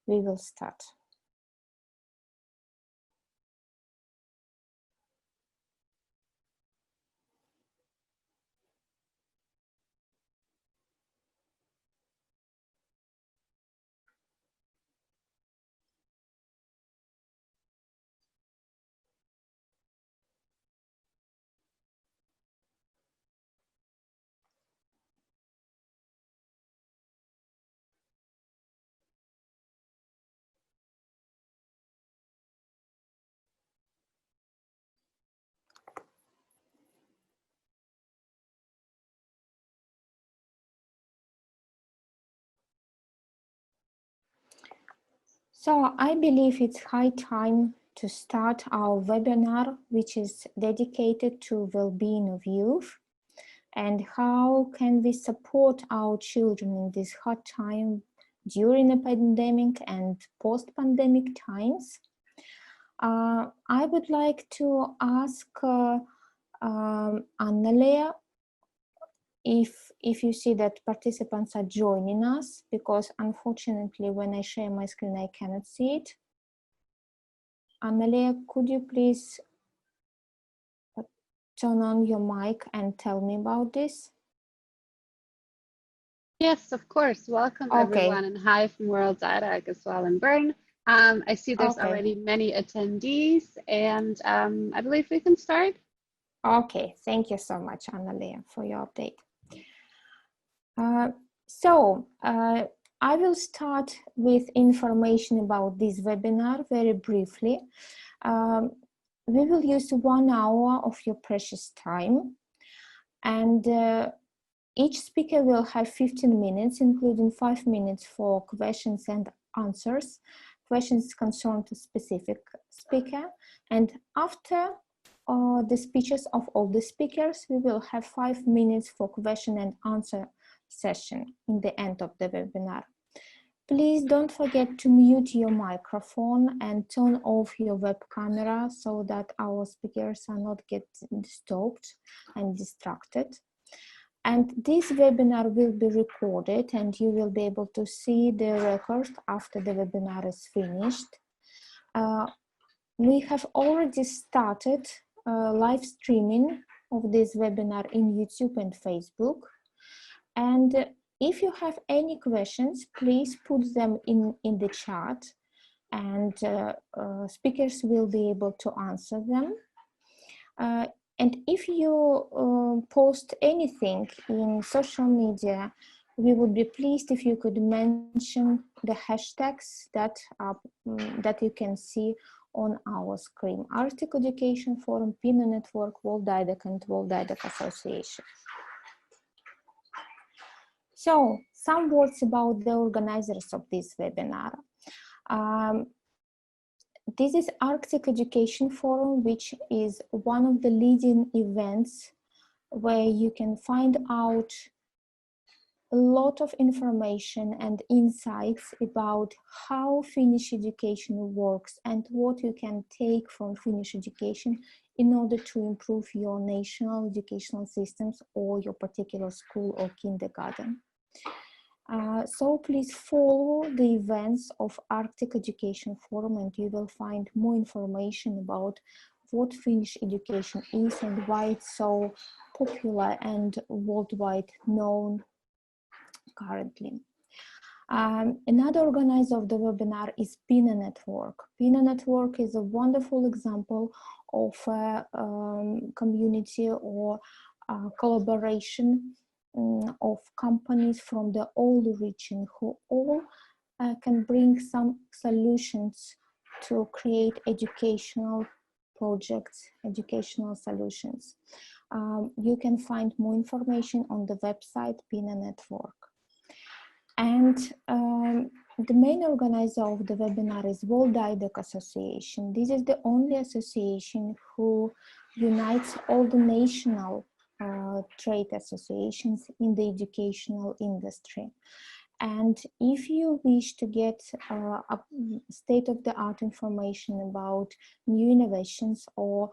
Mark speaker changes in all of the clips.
Speaker 1: we will start. So I believe it's high time to start our webinar, which is dedicated to well-being of youth and how can we support our children in this hard time during the pandemic and post-pandemic times. I would like to ask Anna-Lea if you see that participants are joining us, because unfortunately when I share my screen I cannot see it. Anna-Lea, could you please turn on your mic and tell me about this?
Speaker 2: Yes, of course. Welcome everyone, and hi from Worlddidac as well in Bern. I see there's already many attendees, and I believe we can start.
Speaker 1: Okay, thank you so much, Anna-Lea, for your update. I will start with information about this webinar very briefly. We will use 1 hour of your precious time, and each speaker will have 15 minutes, including 5 minutes for questions and answers. Questions concern a specific speaker, and after the speeches of all the speakers, we will have 5 minutes for question and answer session in the end of the webinar. Please don't forget to mute your microphone and turn off your web camera so that our speakers are not getting disturbed and distracted. And this webinar will be recorded and you will be able to see the record after the webinar is finished. We have already started live streaming of this webinar in YouTube and Facebook. And if you have any questions, please put them in the chat and speakers will be able to answer them. And if you post anything in social media, we would be pleased if you could mention the hashtags that you can see on our screen: Arctic Education Forum, PINA Network, Worlddidac, and Worlddidac Association. So, some words about the organizers of this webinar. This is Arctic Education Forum, which is one of the leading events where you can find out a lot of information and insights about how Finnish education works and what you can take from Finnish education in order to improve your national educational systems or your particular school or kindergarten. So please follow the events of Arctic Education Forum and you will find more information about what Finnish education is and why it's so popular and worldwide known currently. Another organizer of the webinar is PINA Network. PINA Network is a wonderful example of a community or collaboration of companies from the whole region who all can bring some solutions to create educational projects, educational solutions. You can find more information on the website PINA Network. And the main organizer of the webinar is Worlddidac Association. This is the only association who unites all the national trade associations in the educational industry. And if you wish to get state-of-the-art information about new innovations or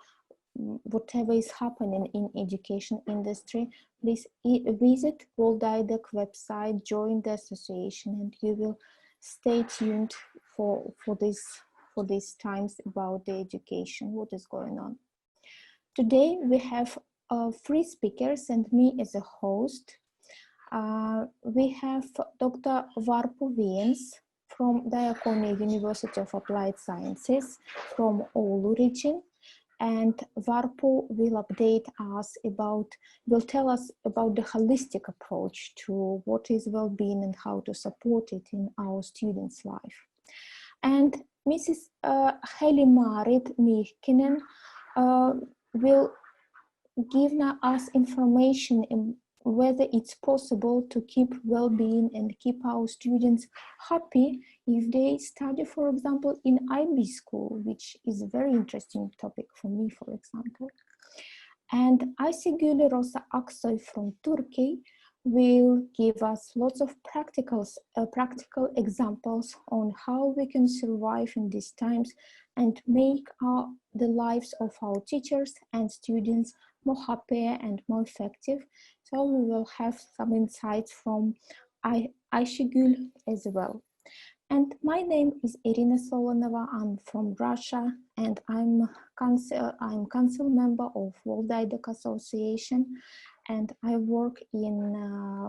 Speaker 1: whatever is happening in education industry, please visit Worlddidac website, join the association, and you will stay tuned for these times about the education, what is going on. Today we have 3 speakers and me as a host. We have Dr. Varpo Viens from Diakonia University of Applied Sciences from Oulu region, and Varpo will update us will tell us about the holistic approach to what is well-being and how to support it in our students' life. And Mrs. Heli-Marit Mihkinen will give us information in whether it's possible to keep well-being and keep our students happy if they study, for example, in IB school, which is a very interesting topic for me, for example. And Ayşegül Rosa Aksoy from Turkey will give us lots of practical examples on how we can survive in these times and make the lives of our teachers and students more happier and more effective. So we will have some insights from Ayşegül as well. And my name is Irina Solonova. I'm from Russia, and I'm council member of Worlddidac Association, and I work in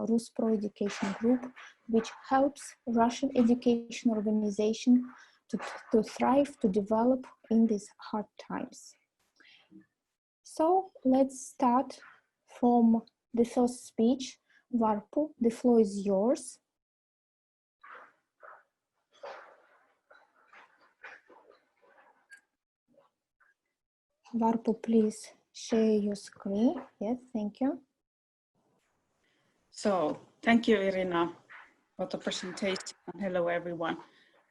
Speaker 1: Ruspro Education Group, which helps Russian education organization to thrive, to develop in these hard times. So let's start from the first speech. Varpo, the floor is yours. Varpo, please share your screen. Yes, thank you.
Speaker 3: So, thank you, Irina, for the presentation. And hello, everyone.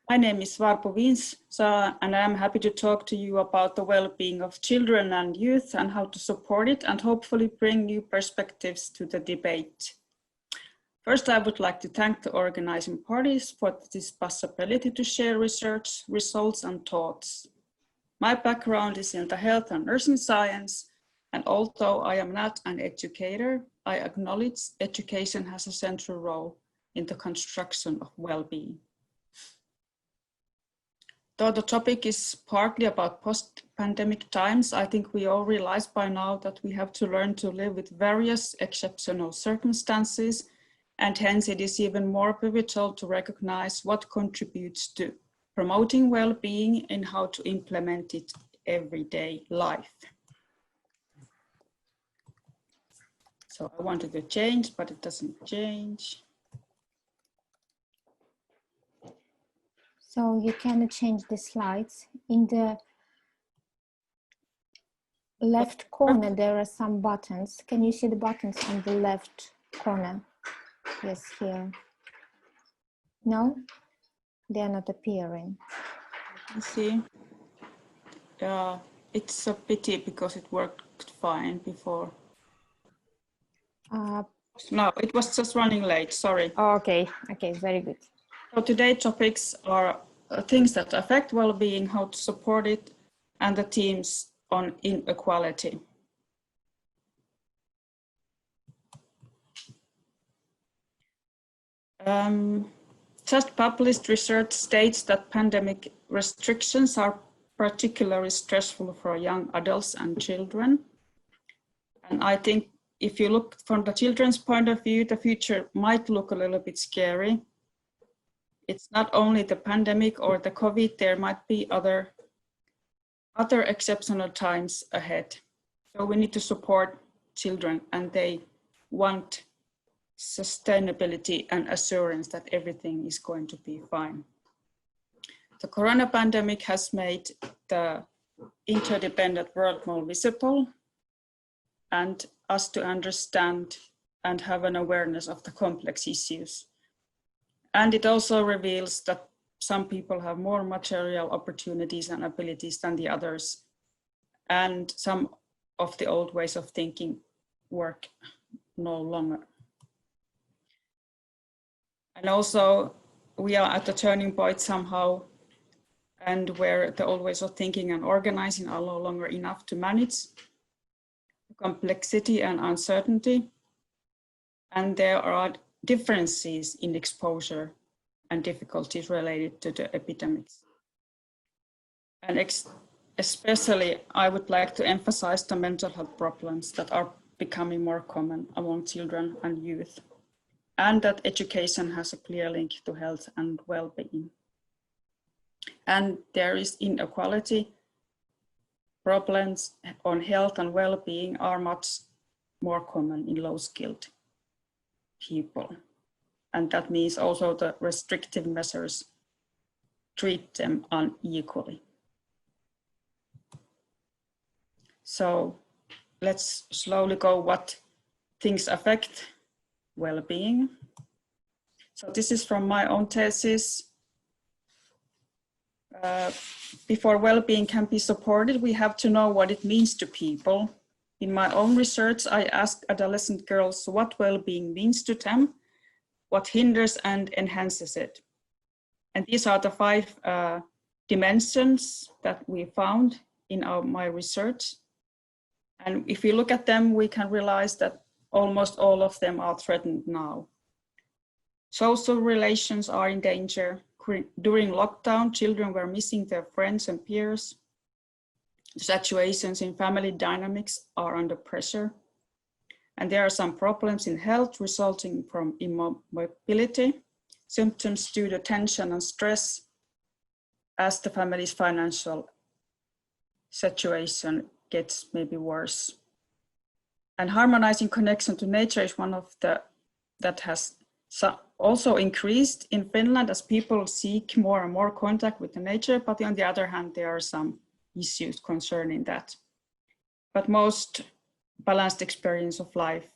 Speaker 3: My name is Varpo Viens, and I'm happy to talk to you about the well-being of children and youth and how to support it and hopefully bring new perspectives to the debate. First, I would like to thank the organizing parties for this possibility to share research, results, and thoughts. My background is in the health and nursing science, and although I am not an educator, I acknowledge education has a central role in the construction of well-being. Though the topic is partly about post-pandemic times, I think we all realize by now that we have to learn to live with various exceptional circumstances, and hence it is even more pivotal to recognize what contributes to promoting well-being and how to implement it everyday life. So I wanted to change, but it doesn't change.
Speaker 1: So you can change the slides. In the left corner, there are some buttons. Can you see the buttons on the left corner? Yes, here. No, they are not appearing.
Speaker 3: Let's see. It's a pity because it worked fine before. No, it was just running late, sorry.
Speaker 1: Okay, very good.
Speaker 3: So today's topics are things that affect well-being, how to support it, and the themes on inequality. Just published research states that pandemic restrictions are particularly stressful for young adults and children. And I think if you look from the children's point of view, the future might look a little bit scary. It's not only the pandemic or the COVID, there might be other exceptional times ahead. So we need to support children, and they want sustainability and assurance that everything is going to be fine. The corona pandemic has made the interdependent world more visible and us to understand and have an awareness of the complex issues. And it also reveals that some people have more material opportunities and abilities than the others, and some of the old ways of thinking work no longer. And also, we are at a turning point somehow, and where the old ways of thinking and organizing are no longer enough to manage complexity and uncertainty. And there are differences in exposure and difficulties related to the epidemics. And especially, I would like to emphasize the mental health problems that are becoming more common among children and youth, and that education has a clear link to health and well-being. And there is inequality. Problems on health and well-being are much more common in low-skilled people. And that means also the restrictive measures treat them unequally. So let's slowly go what things affect well-being. So this is from my own thesis. Before well-being can be supported, we have to know what it means to people. In my own research, I asked adolescent girls what well-being means to them, what hinders and enhances it. And these are the 5 dimensions that we found in my research. And if we look at them, we can realize that almost all of them are threatened now. Social relations are in danger. During lockdown, children were missing their friends and peers. Situations in family dynamics are under pressure. And there are some problems in health resulting from immobility, symptoms due to tension and stress as the family's financial situation gets maybe worse. And harmonizing connection to nature is one of that has also increased in Finland as people seek more and more contact with the nature, but on the other hand, there are some issues concerning that. But most balanced experience of life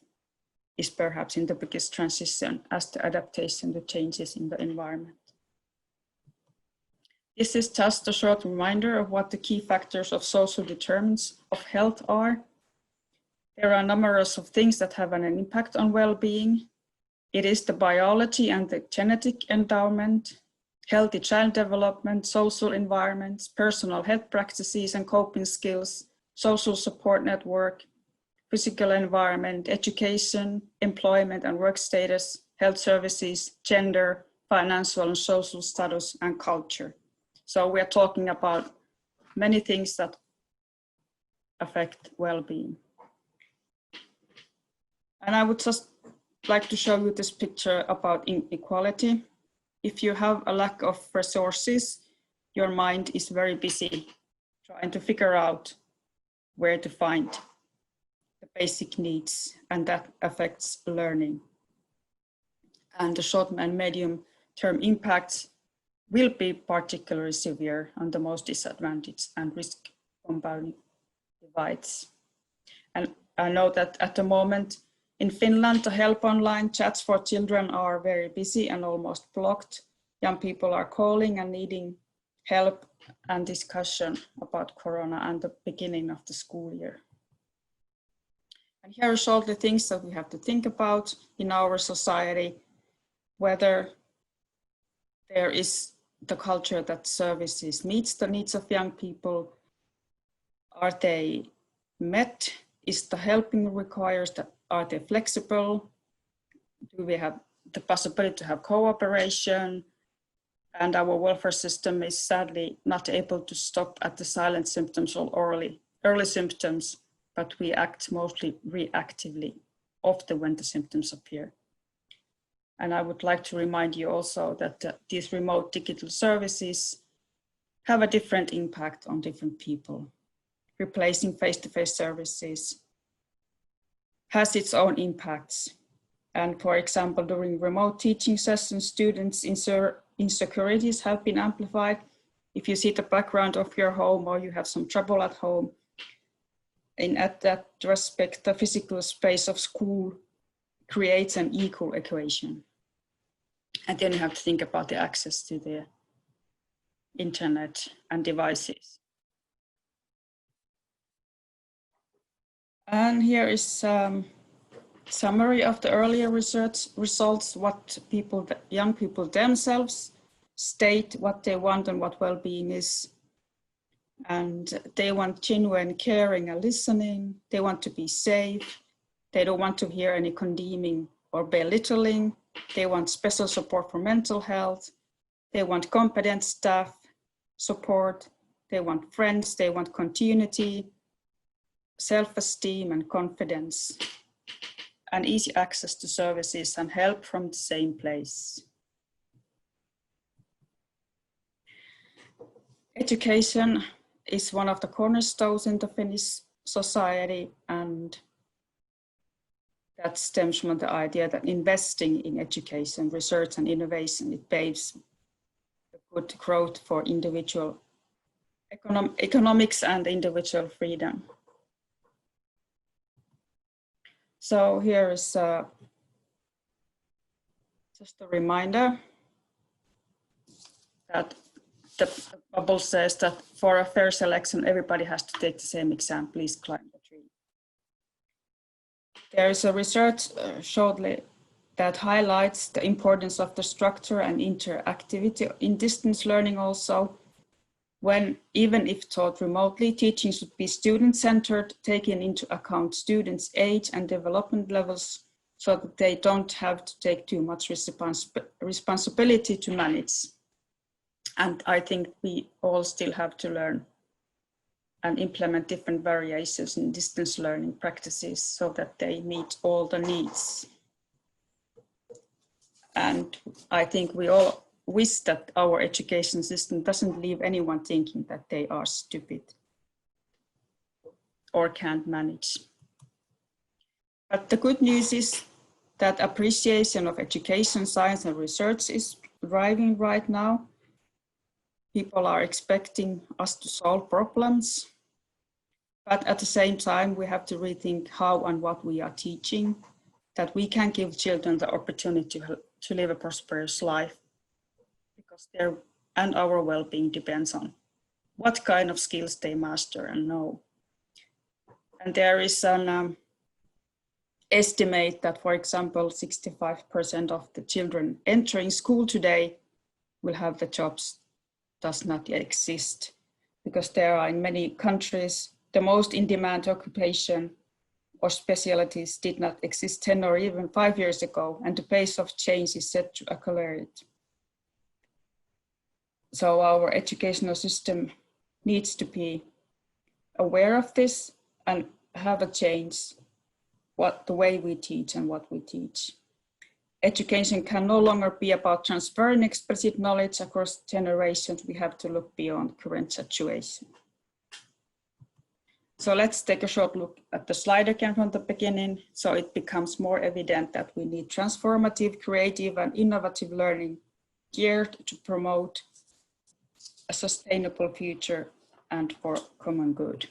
Speaker 3: is perhaps in the biggest transition as the adaptation to changes in the environment. This is just a short reminder of what the key factors of social determinants of health are. There are numerous of things that have an impact on well-being. It is the biology and the genetic endowment, healthy child development, social environments, personal health practices and coping skills, social support network, physical environment, education, employment and work status, health services, gender, financial and social status, and culture. So we are talking about many things that affect well-being. And I would just like to show you this picture about inequality. If you have a lack of resources, your mind is very busy trying to figure out where to find the basic needs, and that affects learning. And the short and medium term impacts will be particularly severe on the most disadvantaged and risk compounding divides. And I know that at the moment in Finland, the help online chats for children are very busy and almost blocked. Young people are calling and needing help and discussion about Corona and the beginning of the school year. And here are shortly things that we have to think about in our society, whether there is the culture that services meets the needs of young people. Are they met? Is the helping requires that? Are they flexible? Do we have the possibility to have cooperation? And our welfare system is sadly not able to stop at the silent symptoms or early symptoms, but we act mostly reactively, often when the symptoms appear. And I would like to remind you also that these remote digital services have a different impact on different people. Replacing face-to-face services has its own impacts. And for example, during remote teaching sessions, students' insecurities have been amplified. If you see the background of your home or you have some trouble at home, at that respect, the physical space of school creates an equal equation. And then you have to think about the access to the internet and devices. And here is summary of the earlier research results, what young people themselves state what they want and what well-being is. And they want genuine caring and listening. They want to be safe. They don't want to hear any condemning or belittling. They want special support for mental health. They want competent staff, support, they want friends, they want continuity, self-esteem and confidence, and easy access to services and help from the same place. Education is one of the cornerstones in the Finnish society, and that stems from the idea that investing in education, research and innovation, it paves good growth for individual economics and individual freedom. So here is just a reminder that the bubble says that for a fair selection, everybody has to take the same exam. Please climb the tree. There is a research shortly that highlights the importance of the structure and interactivity in distance learning also. When, even if taught remotely, teaching should be student-centered, taking into account students' age and development levels so that they don't have to take too much responsibility to manage. And I think we all still have to learn and implement different variations in distance learning practices so that they meet all the needs. And I think we all wish that our education system doesn't leave anyone thinking that they are stupid or can't manage. But the good news is that appreciation of education, science and research is thriving right now. People are expecting us to solve problems, but at the same time, we have to rethink how and what we are teaching, that we can give children the opportunity to live a prosperous life, because their and our well-being depends on what kind of skills they master and know. And there is an estimate that, for example, 65% of the children entering school today will have the jobs does not yet exist, because there are in many countries the most in-demand occupation or specialties did not exist 10 or even 5 years ago, and the pace of change is set to accelerate. So our educational system needs to be aware of this and have a change the way we teach and what we teach. Education can no longer be about transferring explicit knowledge across generations. We have to look beyond current situation. So let's take a short look at the slide again from the beginning, so it becomes more evident that we need transformative, creative and innovative learning geared to promote a sustainable future and for common good.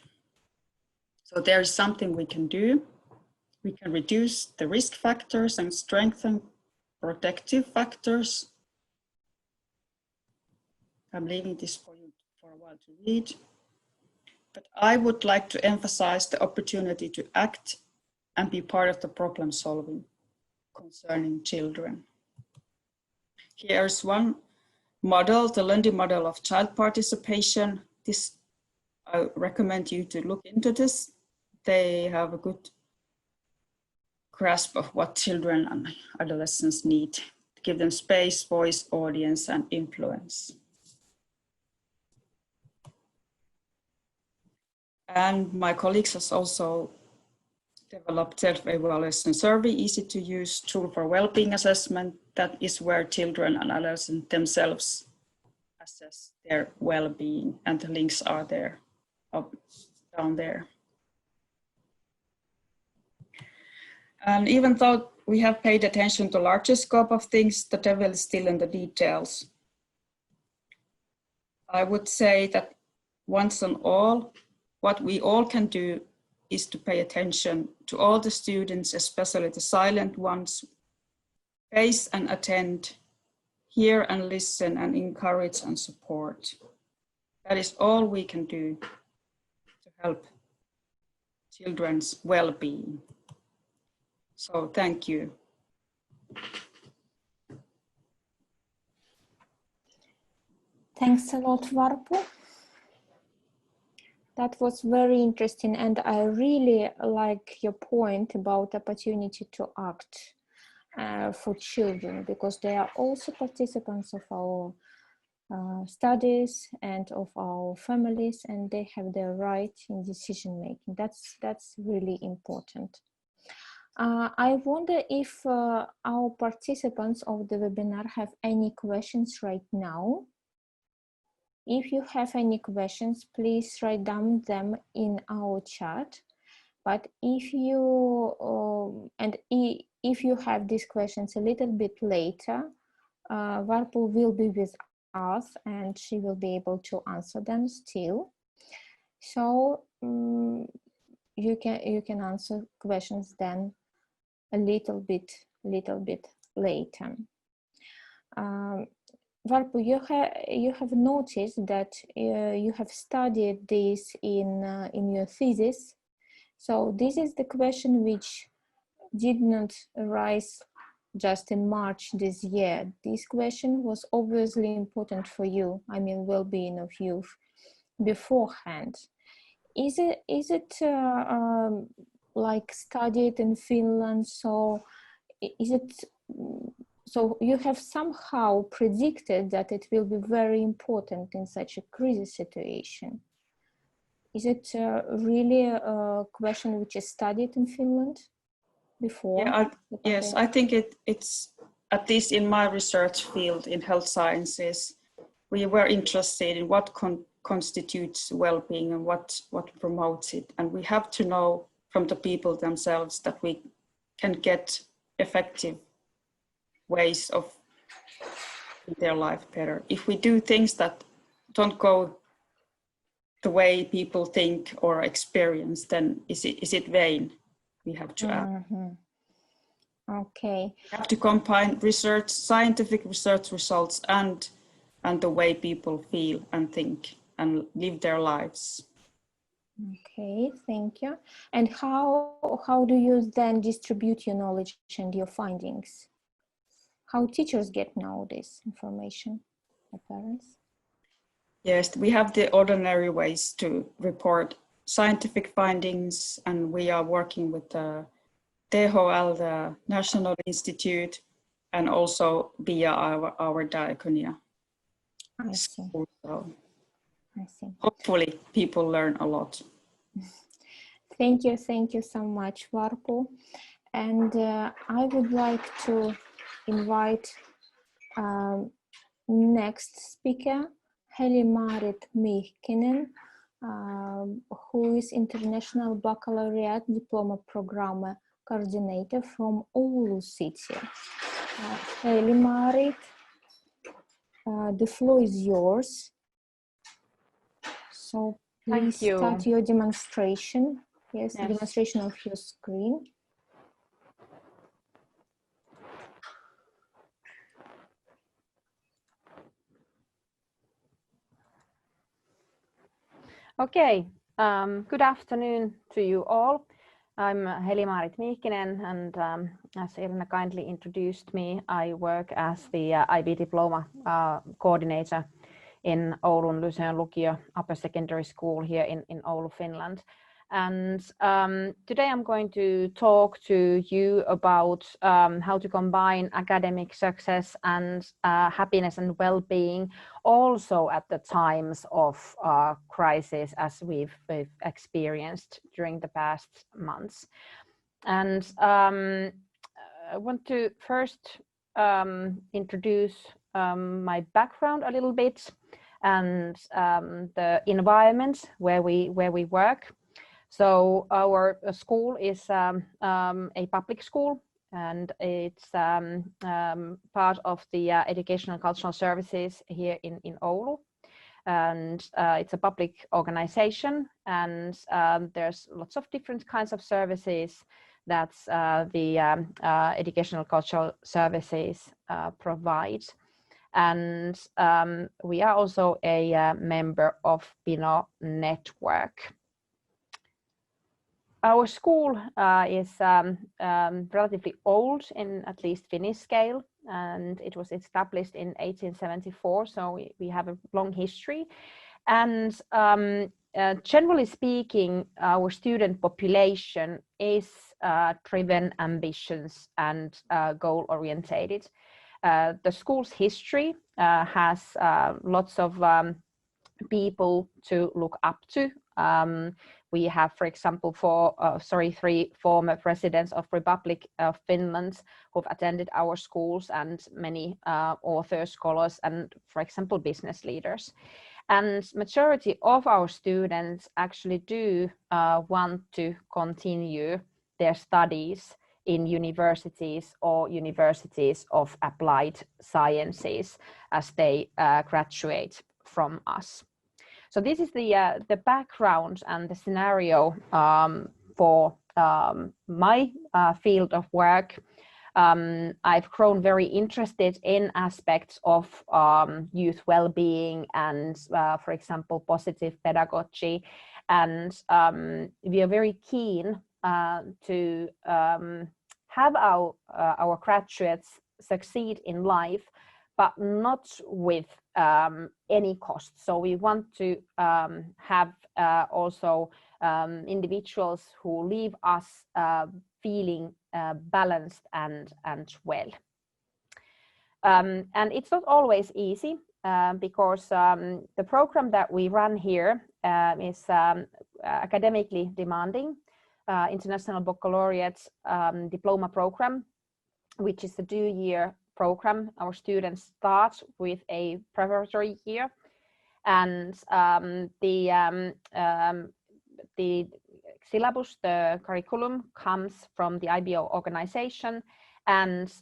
Speaker 3: So there is something we can do. We can reduce the risk factors and strengthen protective factors. I'm leaving this for you for a while to read. But I would like to emphasize the opportunity to act and be part of the problem solving concerning children. Here's one model, the Lundy model of child participation. I recommend you to look into this. They have a good grasp of what children and adolescents need to give them space, voice, audience, and influence. And my colleagues has also developed self-evaluation survey, easy to use tool for well-being assessment. That is where children and adolescents themselves assess their well-being, and the links are there, down there. And even though we have paid attention to larger scope of things, the devil is still in the details. I would say that once and all, what we all can do is to pay attention to all the students, especially the silent ones, face and attend, hear and listen and encourage and support. That is all we can do to help children's well-being. So thank you.
Speaker 1: Thanks a lot, Varpo. That was very interesting, and I really like your point about opportunity to act for children, because they are also participants of our studies and of our families, and they have their right in decision making. That's really important. I wonder if our participants of the webinar have any questions right now. If you have any questions, please write down them in our chat. But if you if you have these questions a little bit later, Varpo will be with us and she will be able to answer them still. So you can answer questions then a little bit later. Varpo, you have noticed that you have studied this in your thesis. So this is the question which did not arise just in March this year. This question was obviously important for you. I mean, well-being of youth beforehand. Is it like studied in Finland? So is it? So you have somehow predicted that it will be very important in such a crisis situation. Is it really a question which is studied in Finland before?
Speaker 3: Yeah, yes, I think it's, at least in my research field in health sciences, we were interested in what constitutes well-being and what promotes it. And we have to know from the people themselves that we can get effective ways of their life better. If we do things that don't go the way people think or experience, then is it vain? We have to ask.
Speaker 1: Okay.
Speaker 3: We have to combine research, scientific research results, and the way people feel and think and live their lives.
Speaker 1: Okay, thank you. And how do you then distribute your knowledge and your findings? How teachers get now this information, the parents?
Speaker 3: Yes, we have the ordinary ways to report scientific findings, and we are working with the THL, the National Institute, and also via our diaconia.
Speaker 1: I see.
Speaker 3: So
Speaker 1: I see.
Speaker 3: Hopefully people learn a lot.
Speaker 1: Thank you so much, Varpo. And I would like to invite next speaker, Heli-Maarit Mihkinen, who is International Baccalaureate Diploma Program Coordinator from Oulu City. Heli-Maarit, the floor is yours. So please start your demonstration. Yes, the demonstration of your screen.
Speaker 4: Okay, good afternoon to you all. I'm Heli-Maarit Mihkinen, and as Irina kindly introduced me, I work as the IB Diploma Coordinator in Oulun Lyceum Lukio Upper Secondary School here in Oulu, Finland. And today I'm going to talk to you about how to combine academic success and happiness and well-being also at the times of crisis as we've experienced during the past months. And I want to first introduce my background a little bit and the environment where we work. So our school is a public school, and it's part of the Educational Cultural Services here in Oulu. And it's a public organization, and there's lots of different kinds of services that the Educational Cultural Services provide. And we are also a member of PINO network. Our school is relatively old in at least Finnish scale, and it was established in 1874, so we have a long history. And generally speaking, our student population is driven, ambitious, and goal-orientated. The school's history has lots of people to look up to. We have, for example, 3 former presidents of Republic of Finland who've attended our schools, and many authors, scholars, and, for example, business leaders. And majority of our students actually do want to continue their studies in universities or universities of applied sciences as they graduate from us. So this is the background and the scenario for my field of work. I've grown very interested in aspects of youth well-being and, for example, positive pedagogy. And we are very keen to have our graduates succeed in life, but not with any cost. So we want to have also individuals who leave us feeling balanced and well. And it's not always easy because the program that we run here is academically demanding. International Baccalaureate diploma program, which is a 2-year program. Our students start with a preparatory year, and the syllabus, the curriculum, comes from the IBO organization, and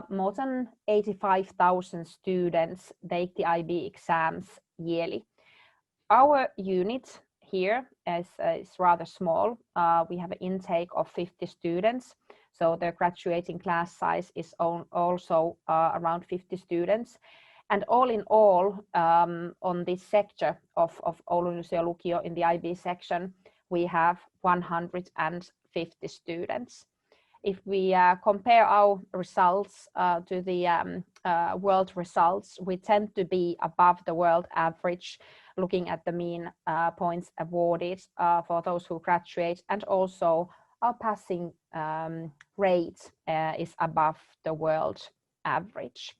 Speaker 4: more than 85,000 students take the IB exams yearly. Our unit here is rather small. We have an intake of 50 students, so the graduating class size is also around 50 students. And all in all, on this sector of Oulun Lukio in the IB section, we have 150 students. If we compare our results to the world results, we tend to be above the world average, looking at the mean points awarded for those who graduate, and also our passing rate is above the world average.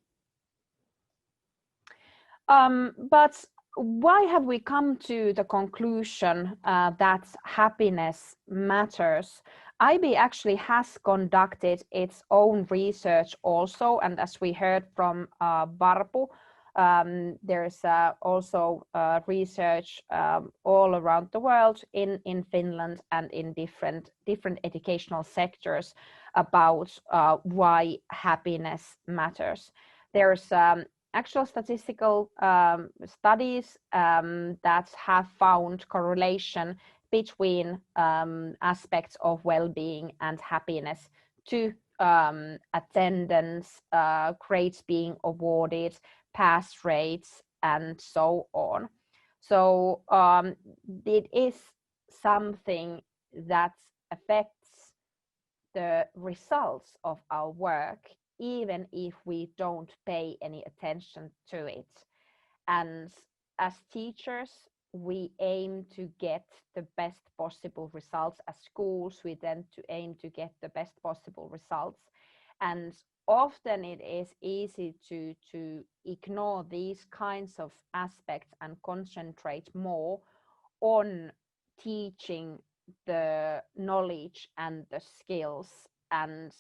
Speaker 4: But why have we come to the conclusion that happiness matters? IB actually has conducted its own research also, and as we heard from Varpu, there's also research all around the world in Finland and in different educational sectors about why happiness matters. There's actual statistical studies that have found correlation between aspects of well-being and happiness to attendance, grades being awarded, pass rates, and so on. So it is something that affects the results of our work, even if we don't pay any attention to it. And as teachers, we aim to get the best possible results. As schools, we tend to aim to get the best possible results. And often it is easy to ignore these kinds of aspects and concentrate more on teaching the knowledge and the skills, and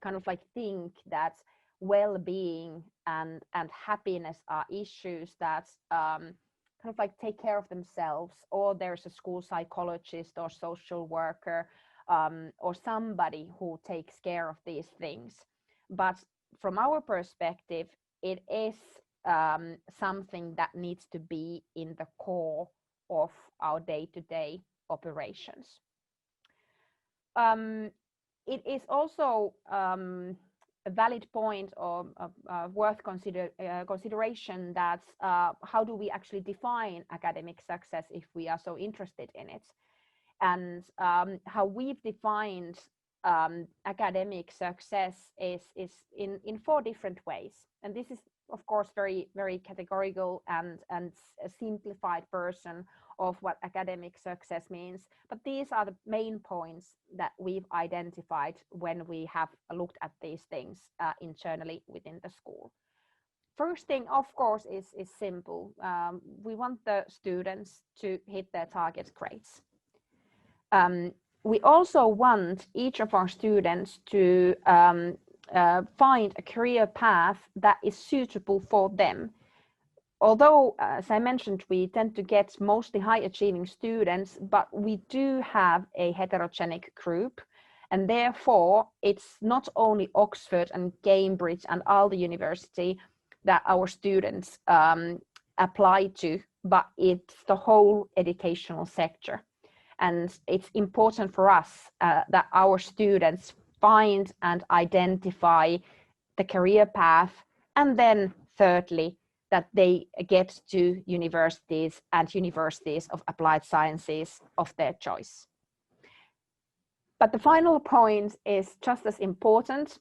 Speaker 4: kind of like think that well-being and happiness are issues that kind of like take care of themselves, or there's a school psychologist or social worker or somebody who takes care of these things. But from our perspective, it is something that needs to be in the core of our day-to-day operations. It is also a valid point or worth consideration that how do we actually define academic success if we are so interested in it, and how we've defined academic success is in 4 different ways, and this is of course, very, very categorical and a simplified version of what academic success means. But these are the main points that we've identified when we have looked at these things internally within the school. First thing, of course, is simple. We want the students to hit their target grades. We also want each of our students to find a career path that is suitable for them. Although, as I mentioned, we tend to get mostly high achieving students, but we do have a heterogenic group. And therefore, it's not only Oxford and Cambridge and Aalto University that our students apply to, but it's the whole educational sector. And it's important for us that our students find and identify the career path, and then thirdly, that they get to universities and universities of applied sciences of their choice. But the final point is just as important.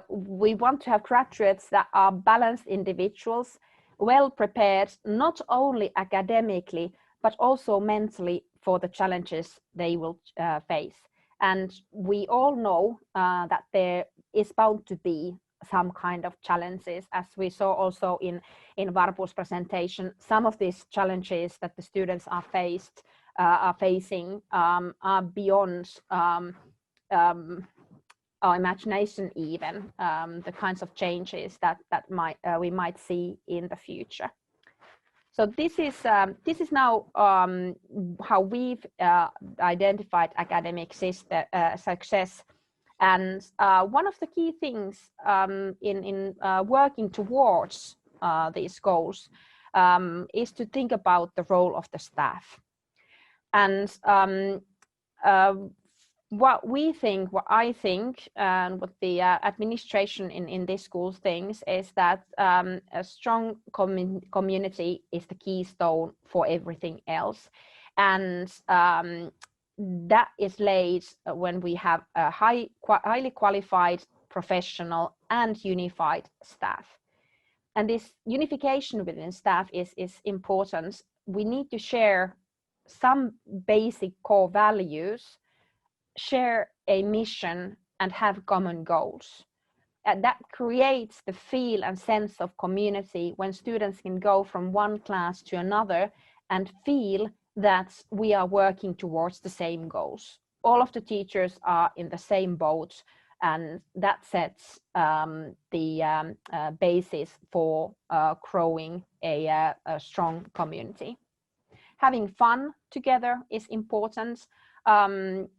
Speaker 4: We want to have graduates that are balanced individuals, well prepared, not only academically, but also mentally for the challenges they will face. And we all know that there is bound to be some kind of challenges, as we saw also in Varpu's presentation. Some of these challenges that the students are facing are beyond our imagination, even the kinds of changes that we might see in the future. So this is now how we've identified academic success. And one of the key things in working towards these goals is to think about the role of the staff. And what I think, and what the administration in this school thinks, is that a strong community is the keystone for everything else. And that is laid when we have a highly qualified, professional and unified staff. And this unification within staff is important. We need to share some basic core values, share a mission and have common goals. And that creates the feel and sense of community when students can go from one class to another and feel that we are working towards the same goals. All of the teachers are in the same boat, and that sets the basis for growing a strong community. Having fun together is important. And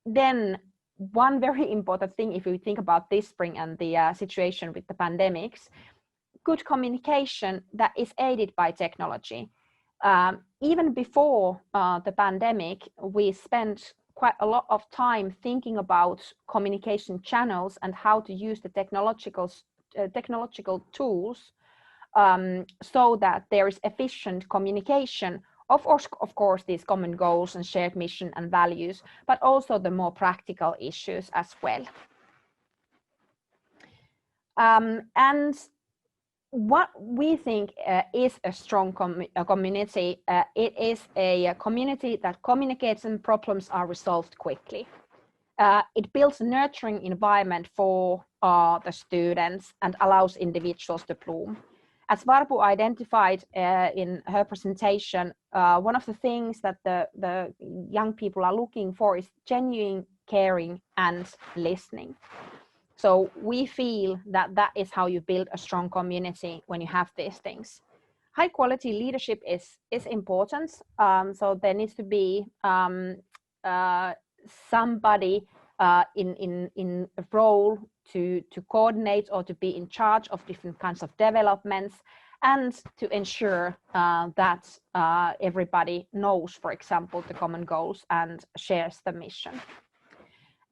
Speaker 4: then one very important thing, if we think about this spring and the situation with the pandemics, good communication that is aided by technology. Even before the pandemic, we spent quite a lot of time thinking about communication channels and how to use the technological tools so that there is efficient communication of course, these common goals and shared mission and values, but also the more practical issues as well. And what we think is a strong community, it is a community that communicates and problems are resolved quickly. It builds a nurturing environment for the students and allows individuals to bloom. As Varpu identified in her presentation, one of the things that the young people are looking for is genuine caring and listening. So we feel that that is how you build a strong community when you have these things. High quality leadership is important. So there needs to be somebody in a role to coordinate or to be in charge of different kinds of developments, and to ensure that everybody knows, for example, the common goals and shares the mission.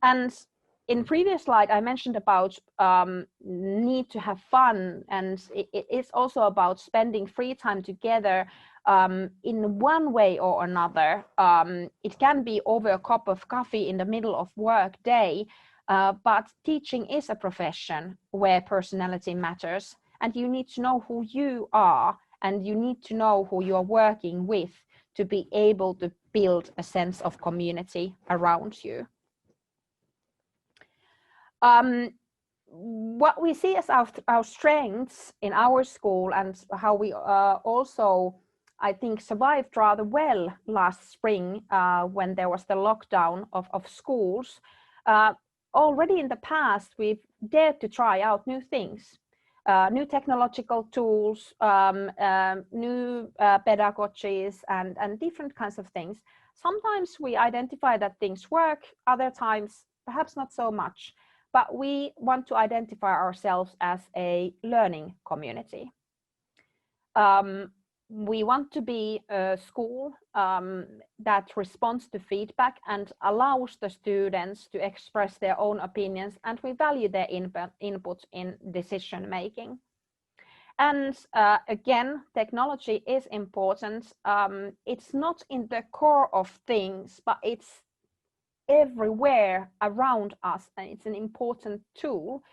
Speaker 4: And in previous slide, I mentioned about need to have fun, and it is also about spending free time together in one way or another. It can be over a cup of coffee in the middle of work day, But teaching is a profession where personality matters, and you need to know who you are, and you need to know who you are working with to be able to build a sense of community around you. What we see as our strengths in our school, and how we also, I think, survived rather well last spring when there was the lockdown of schools. Already in the past, we've dared to try out new things, new technological tools, new pedagogies, and different kinds of things. Sometimes we identify that things work, other times perhaps not so much. But we want to identify ourselves as a learning community. We want to be a school that responds to feedback and allows the students to express their own opinions, and we value their input in decision making. And again, technology is important. It's not in the core of things, but it's everywhere around us, and it's an important tool.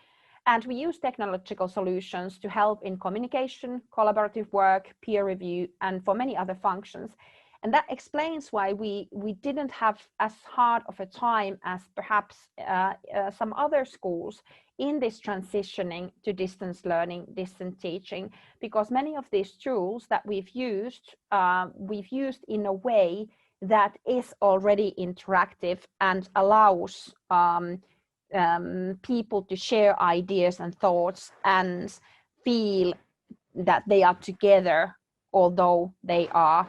Speaker 4: And we use technological solutions to help in communication, collaborative work, peer review, and for many other functions. And that explains why we didn't have as hard of a time as perhaps some other schools in this transitioning to distance learning, distance teaching, because many of these tools that we've used in a way that is already interactive and allows people to share ideas and thoughts and feel that they are together, although they are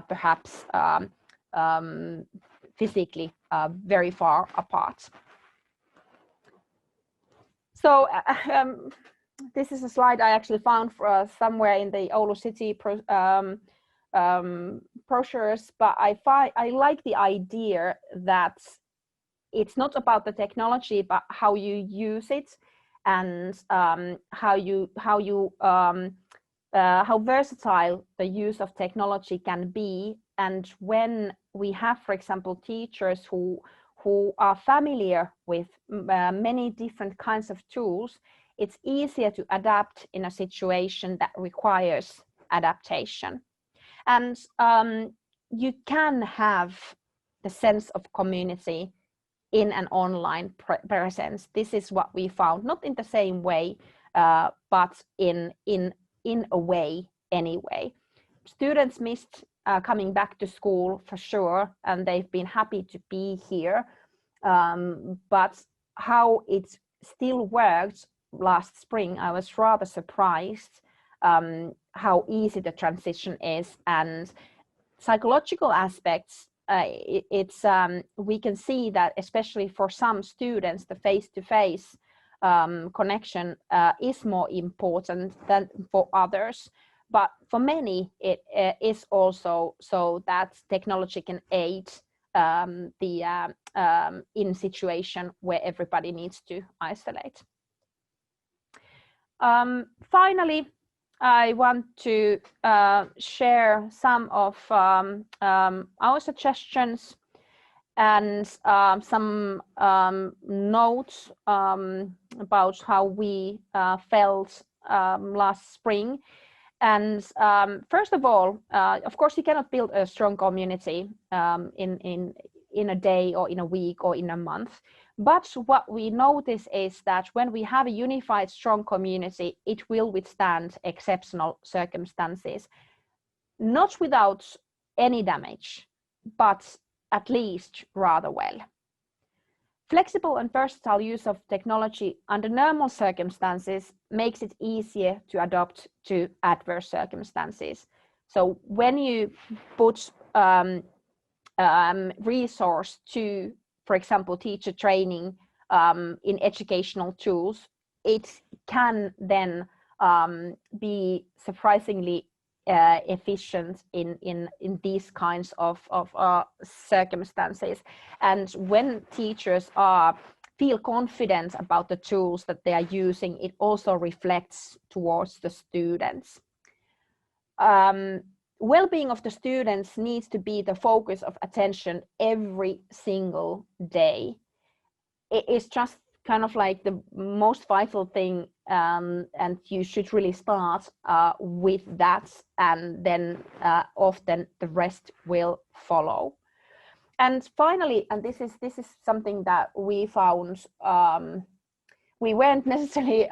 Speaker 4: perhaps physically very far apart. So this is a slide I actually found somewhere in the Oulu City brochures, but I like the idea that it's not about the technology, but how you use it, and how versatile the use of technology can be. And when we have, for example, teachers who are familiar with many different kinds of tools, it's easier to adapt in a situation that requires adaptation. And you can have the sense of community in an online presence. This is what we found, not in the same way, but in a way anyway. Students missed coming back to school for sure, and they've been happy to be here. But how it still worked last spring, I was rather surprised how easy the transition is. And psychological aspects, we can see that especially for some students, the face-to-face connection is more important than for others. But for many, it is also so that technology can aid in situation where everybody needs to isolate. Finally, I want to share some of our suggestions and some notes about how we felt last spring. And first of all, of course, you cannot build a strong community in a day or in a week or in a month. But what we notice is that when we have a unified, strong community, it will withstand exceptional circumstances, not without any damage, but at least rather well. Flexible and versatile use of technology under normal circumstances makes it easier to adapt to adverse circumstances. So when you put resource to, for example, teacher training in educational tools, it can then be surprisingly efficient in these kinds of circumstances. And when teachers feel confident about the tools that they are using, it also reflects towards the students. Well-being of the students needs to be the focus of attention every single day. It is just kind of like the most vital thing, and you should really start with that, and then often the rest will follow. And finally, and this is something that we found, we weren't necessarily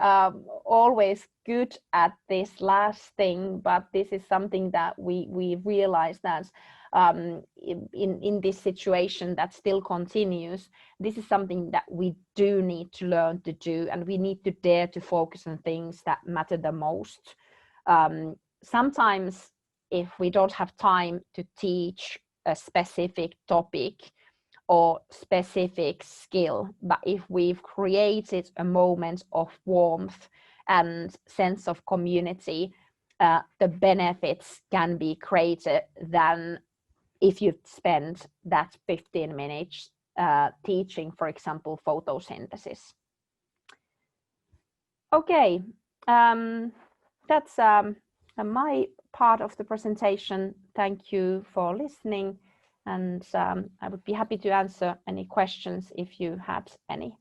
Speaker 4: always good at this last thing, but this is something that we realized that in this situation that still continues, this is something that we do need to learn to do, and we need to dare to focus on things that matter the most. Sometimes if we don't have time to teach a specific topic or specific skill, but if we've created a moment of warmth and sense of community, the benefits can be greater than if you spend that 15 minutes teaching, for example, photosynthesis. Okay, that's my part of the presentation. Thank you for listening, and I would be happy to answer any questions if you had any.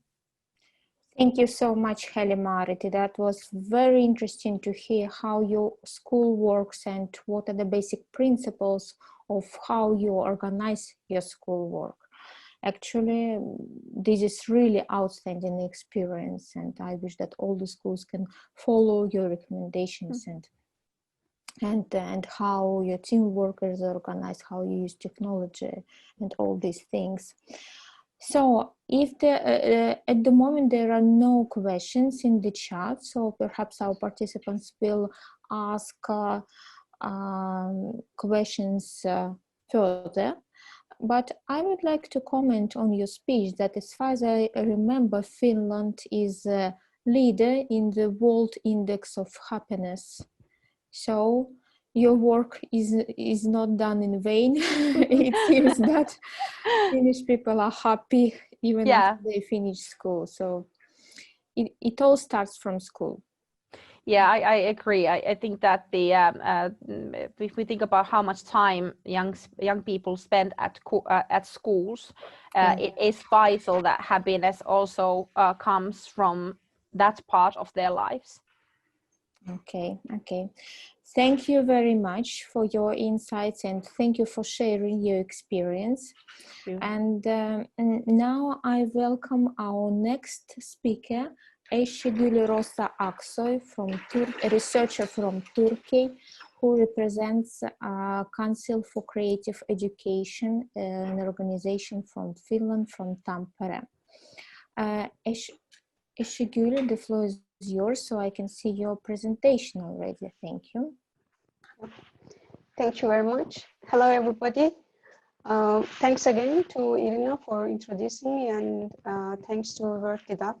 Speaker 1: Thank you so much, Heli-Maarit. That was very interesting to hear how your school works and what are the basic principles of how you organize your schoolwork. Actually, this is really outstanding experience, and I wish that all the schools can follow your recommendations and how your team workers are organized, how you use technology and all these things. So if at the moment there are no questions in the chat, so perhaps our participants will ask questions further. But I would like to comment on your speech that as far as I remember, Finland is a leader in the World Index of Happiness. So your work is not done in vain. It seems that Finnish people are happy even after they finish school. So it all starts from school.
Speaker 4: Yeah, I agree. I think that the if we think about how much time young people spend at schools, it is vital that happiness also comes from that part of their lives.
Speaker 1: Okay. Thank you very much for your insights, and thank you for sharing your experience. And now I welcome our next speaker, Ayşegül Rosa Aksoy, a researcher from Turkey, who represents Council for Creative Education, an organization from Finland, from Tampere. Ayşegül, the floor is yours, so I can see your presentation already. Thank you.
Speaker 5: Thank you very much. Hello, everybody. Thanks again to Irina for introducing me, and thanks to Worlddidac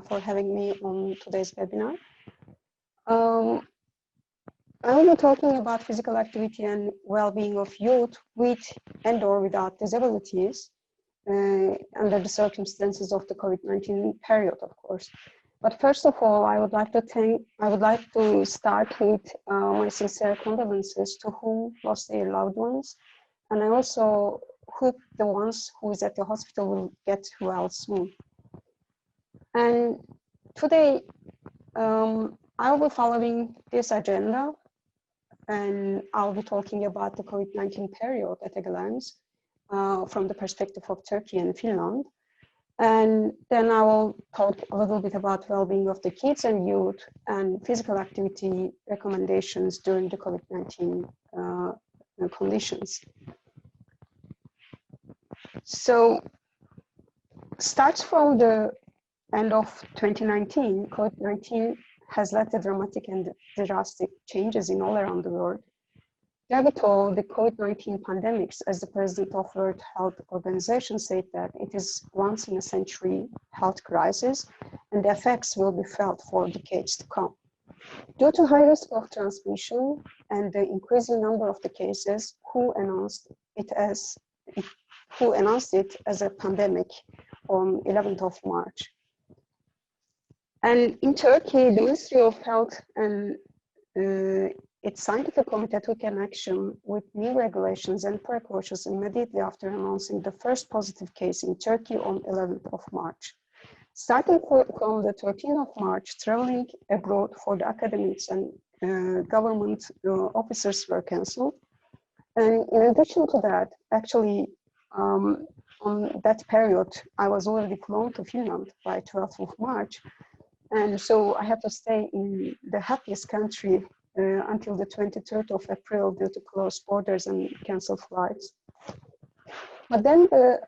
Speaker 5: for having me on today's webinar. I will be talking about physical activity and well-being of youth with and/or without disabilities under the circumstances of the COVID-19 period, of course. But first of all, I would like to start with my sincere condolences to whom lost their loved ones, and I also hope the ones who is at the hospital will get well soon. And today, I will be following this agenda, and I'll be talking about the COVID-19 period at a glance from the perspective of Turkey and Finland. And then I will talk a little bit about well-being of the kids and youth and physical activity recommendations during the COVID-19 conditions. So, starts from the end of 2019, COVID-19 has led to dramatic and drastic changes in all around the world. Therefore, the COVID-19 pandemics, as the president of World Health Organization said, that it is once in a century health crisis, and the effects will be felt for decades to come. Due to high risk of transmission and the increasing number of the cases, WHO announced it as a pandemic on 11th of March. And in Turkey, the Ministry of Health and its scientific committee took an action with new regulations and precautions immediately after announcing the first positive case in Turkey on 11th of March. Starting from the 13th of March, traveling abroad for the academics and government officers were cancelled. And in addition to that, actually, on that period, I was already flown to Finland by 12th of March. And so I had to stay in the happiest country until the 23rd of April due to closed borders and canceled flights. But then the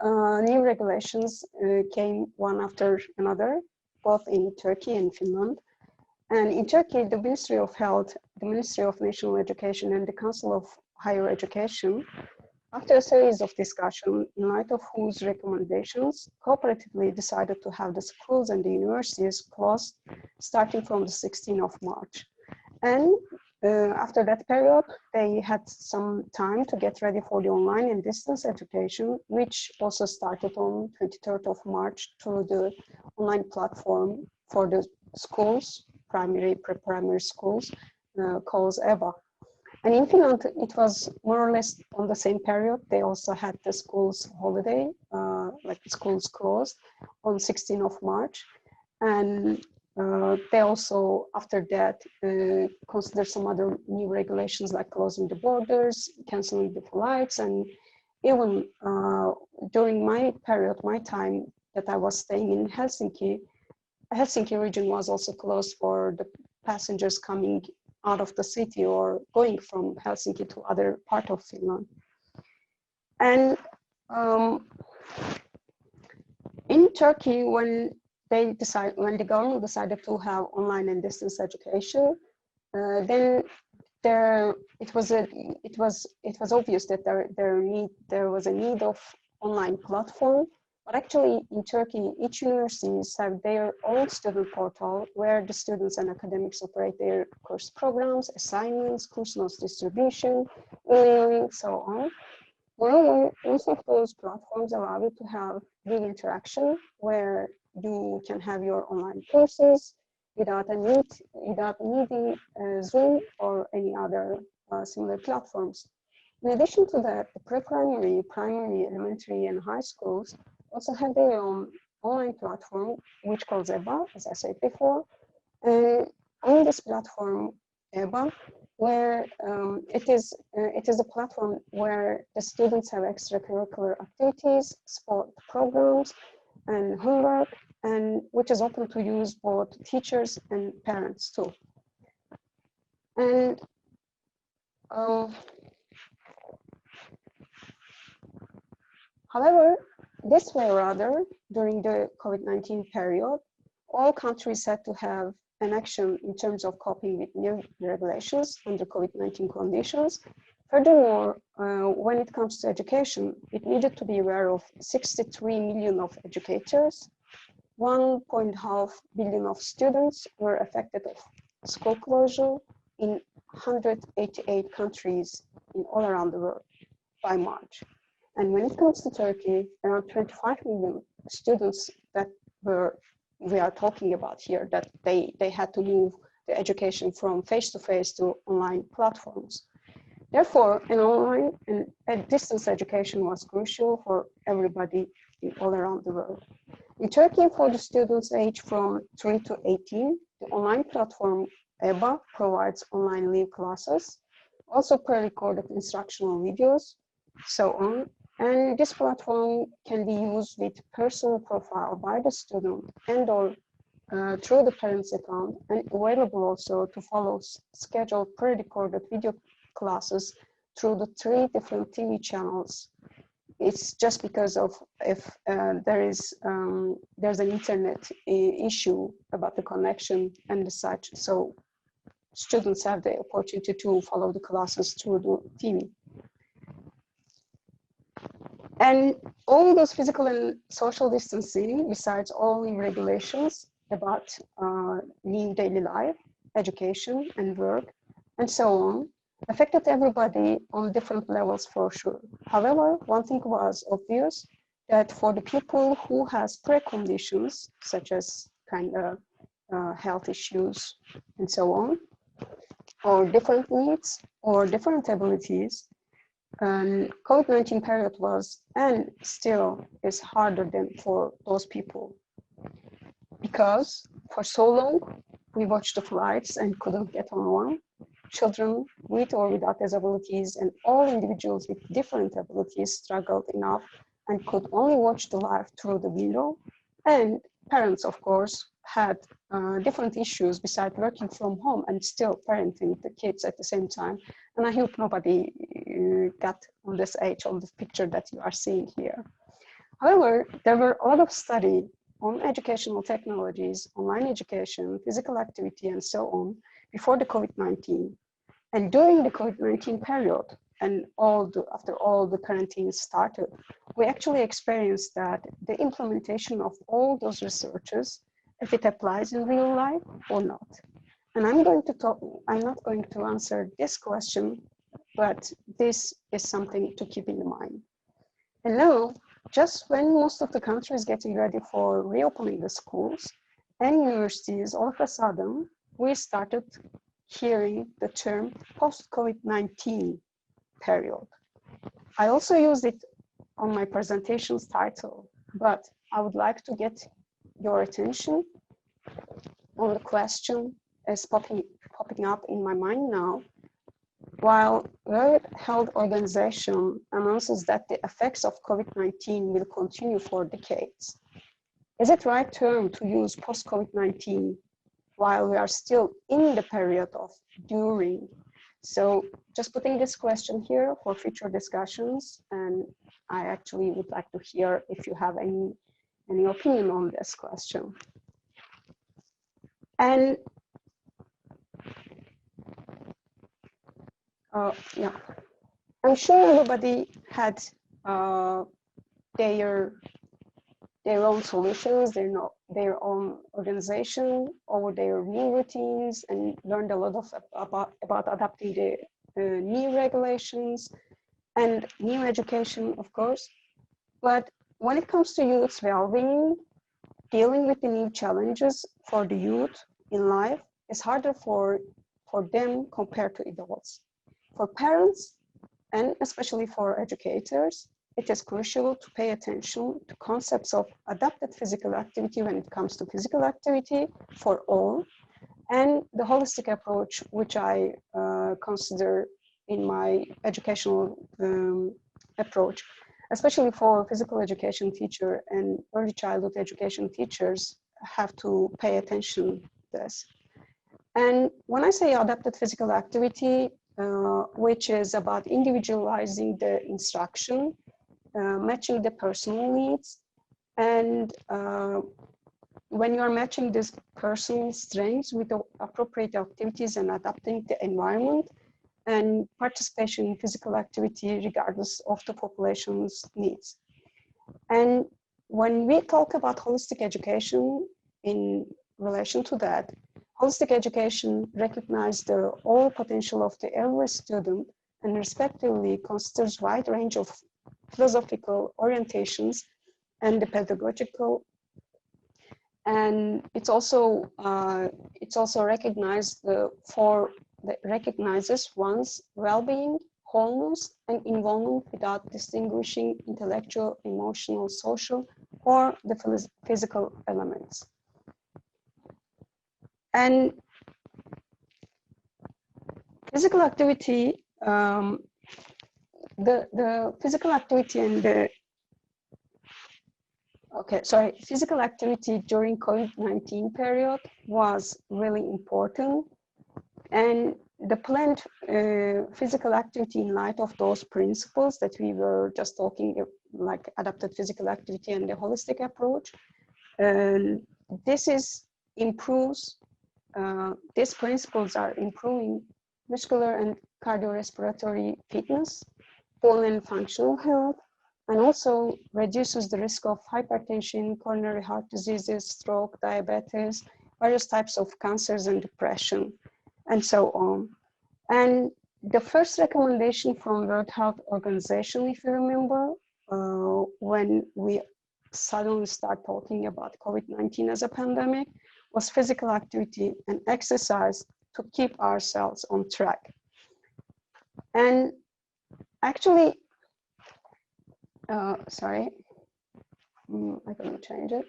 Speaker 5: new regulations came one after another, both in Turkey and Finland. And in Turkey, the Ministry of Health, the Ministry of National Education, and the Council of Higher Education, after a series of discussion, in light of whose recommendations, cooperatively decided to have the schools and the universities closed starting from the 16th of March. And after that period, they had some time to get ready for the online and distance education, which also started on 23rd of March through the online platform for the schools, primary, pre-primary schools, called EBA. And in Finland, it was more or less on the same period. They also had the schools holiday, like the schools closed on 16th of March. And they also, after that, considered some other new regulations like closing the borders, canceling the flights, and even during my period, my time that I was staying in Helsinki, Helsinki region was also closed for the passengers coming out of the city or going from Helsinki to other part of Finland. And in Turkey, when the government decided to have online and distance education, then it was obvious that there was a need of online platform. But actually, in Turkey, each universities have their own student portal where the students and academics operate their course programs, assignments, course notes distribution, e-learning, so on. Moreover, most of those platforms allow you to have real interaction where you can have your online courses without needing Zoom or any other similar platforms. In addition to that, the pre-primary, primary, elementary, and high schools also have their own online platform, which calls EBA, as I said before. And on this platform, EBA, where it is a platform where the students have extracurricular activities, sport programs, and homework, and which is open to use both teachers and parents too. And however, this way or other, during the COVID-19 period, all countries had to have an action in terms of coping with new regulations under COVID-19 conditions. Furthermore, when it comes to education, it needed to be aware of 63 million of educators, 1.5 billion of students were affected of school closure in 188 countries in all around the world by March. And when it comes to Turkey, around 25 million students that we are talking about here, that they had to move the education from face-to-face to online platforms. Therefore, an online and distance education was crucial for everybody all around the world. In Turkey, for the students aged from 3 to 18, the online platform EBA provides online live classes, also pre-recorded instructional videos, so on. And this platform can be used with personal profile by the student and or through the parent's account, and available also to follow scheduled pre-recorded video classes through the 3 different TV channels. It's just because of if there's an internet issue about the connection and such, so students have the opportunity to follow the classes through the TV. And all those physical and social distancing, besides all new regulations about new daily life, education and work, and so on, affected everybody on different levels for sure. However, one thing was obvious, that for the people who has preconditions, such as health issues and so on, or different needs or different abilities, COVID-19 period was and still is harder than for those people. because for so long we watched the flights and couldn't get on one. Children with or without disabilities and all individuals with different abilities struggled enough and could only watch the life through the window. And parents, of course, had different issues besides working from home and still parenting the kids at the same time. And I hope nobody got on this age on the picture that you are seeing here. However, there were a lot of study on educational technologies, online education, physical activity, and so on before the COVID-19. And during the COVID-19 period, and after all the quarantine started, we actually experienced that the implementation of all those researches, if it applies in real life or not. And I'm not going to answer this question, but this is something to keep in mind. And now, just when most of the country is getting ready for reopening the schools and universities, all of a sudden, we started hearing the term post-COVID-19 period. I also used it on my presentation's title, but I would like to get your attention on the question is popping up in my mind now. While World Health Organization announces that the effects of COVID-19 will continue for decades, is it right term to use post-COVID-19 while we are still in the period of during? So just putting this question here for future discussions, and I actually would like to hear if you have any opinion on this question. And yeah, I'm sure everybody had their own solutions, their own organization, or their new routines, and learned a lot about adapting the new regulations and new education, of course. But when it comes to youth's well-being, dealing with the new challenges for the youth in life is harder for them compared to adults. For parents, and especially for educators, it is crucial to pay attention to concepts of adapted physical activity when it comes to physical activity for all, and the holistic approach, which I consider in my educational approach, especially for physical education teacher and early childhood education teachers have to pay attention to this. And when I say adapted physical activity, which is about individualizing the instruction, matching the personal needs, and when you are matching this personal strengths with the appropriate activities and adapting the environment and participation in physical activity regardless of the population's needs. And when we talk about holistic education in relation to that, holistic education recognizes the all potential of the every student and respectively considers wide range of philosophical orientations and the pedagogical, and it's also recognizes one's well-being, wholeness, and involvement without distinguishing intellectual, emotional, social, or the physical elements. And physical activity, the physical activity and the physical activity during COVID-19 period was really important, and the planned physical activity in light of those principles that we were just talking, like adapted physical activity and the holistic approach, these principles are improving muscular and cardiorespiratory fitness, bone and functional health, and also reduces the risk of hypertension, coronary heart diseases, stroke, diabetes, various types of cancers and depression, and so on. And the first recommendation from World Health Organization, if you remember, when we suddenly start talking about COVID-19 as a pandemic, was physical activity and exercise to keep ourselves on track. And actually, sorry, I'm going to change it.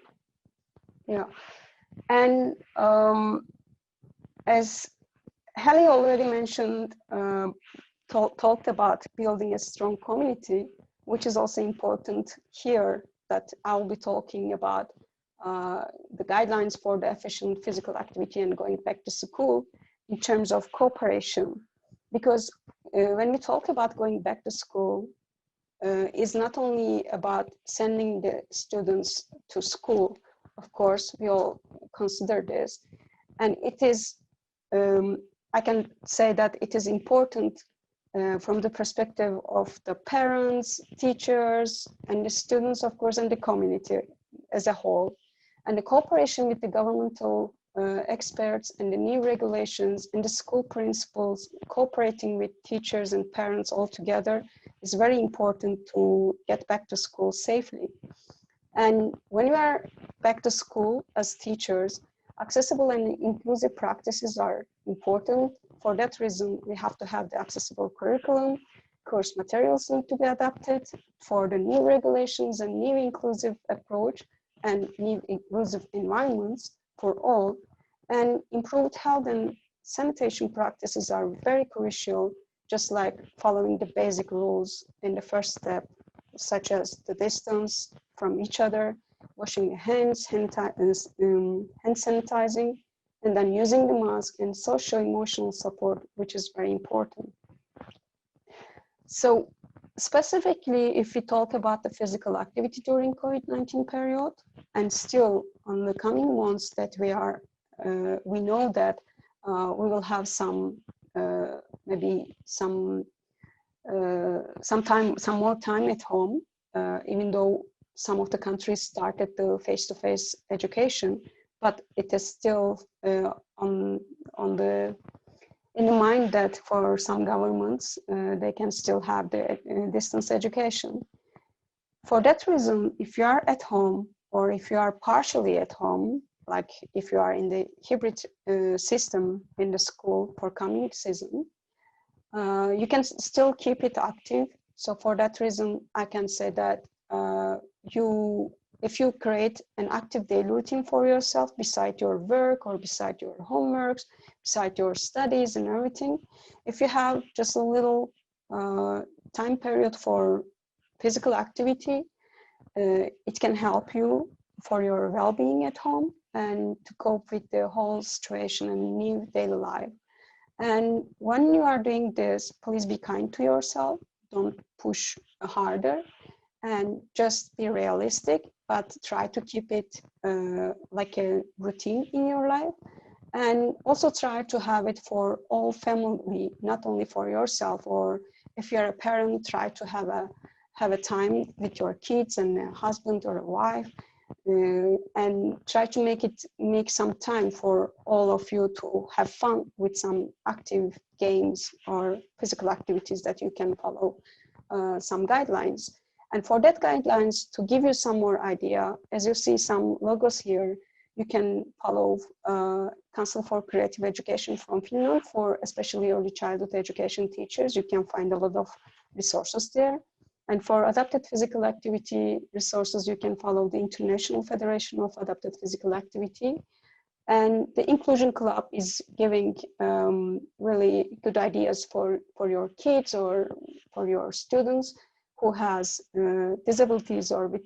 Speaker 5: Yeah. And as Heli already mentioned, talked about building a strong community, which is also important here, that I'll be talking about the guidelines for the efficient physical activity and going back to school in terms of cooperation. Because when we talk about going back to school, is not only about sending the students to school. Of course, we all consider this. And it is, I can say that it is important from the perspective of the parents, teachers, and the students, of course, and the community as a whole. And the cooperation with the governmental experts and the new regulations and the school principals cooperating with teachers and parents all together is very important to get back to school safely. And when you are back to school as teachers, accessible and inclusive practices are important. For that reason, we have to have the accessible curriculum, course materials need to be adapted for the new regulations and new inclusive approach and new inclusive environments for all. And improved health and sanitation practices are very crucial, just like following the basic rules in the first step, such as the distance from each other, washing your hands, hand sanitizing, and then using the mask and social emotional support, which is very important. So specifically, if we talk about the physical activity during COVID-19 period, and still on the coming months that we know that we will have some, maybe some more time at home, even though some of the countries started the face-to-face education, but it is still in the mind that for some governments, they can still have the distance education. For that reason, if you are at home or if you are partially at home, like if you are in the hybrid system in the school for coming season, you can still keep it active. So for that reason, I can say that if you create an active daily routine for yourself beside your work or beside your homeworks, beside your studies and everything, if you have just a little time period for physical activity, it can help you for your well-being at home and to cope with the whole situation and new daily life. And when you are doing this, please be kind to yourself. Don't push harder and just be realistic, but try to keep it like a routine in your life. And also try to have it for all family, not only for yourself, or if you're a parent, try to have a time with your kids and a husband or a wife, and try to make some time for all of you to have fun with some active games or physical activities that you can follow some guidelines. And for that guidelines, to give you some more idea, as you see some logos here, you can follow Council for Creative Education from Finland for especially early childhood education teachers. You can find a lot of resources there. And for adapted physical activity resources, you can follow the International Federation of Adapted Physical Activity. And the Inclusion Club is giving really good ideas for your kids or for your students who has disabilities or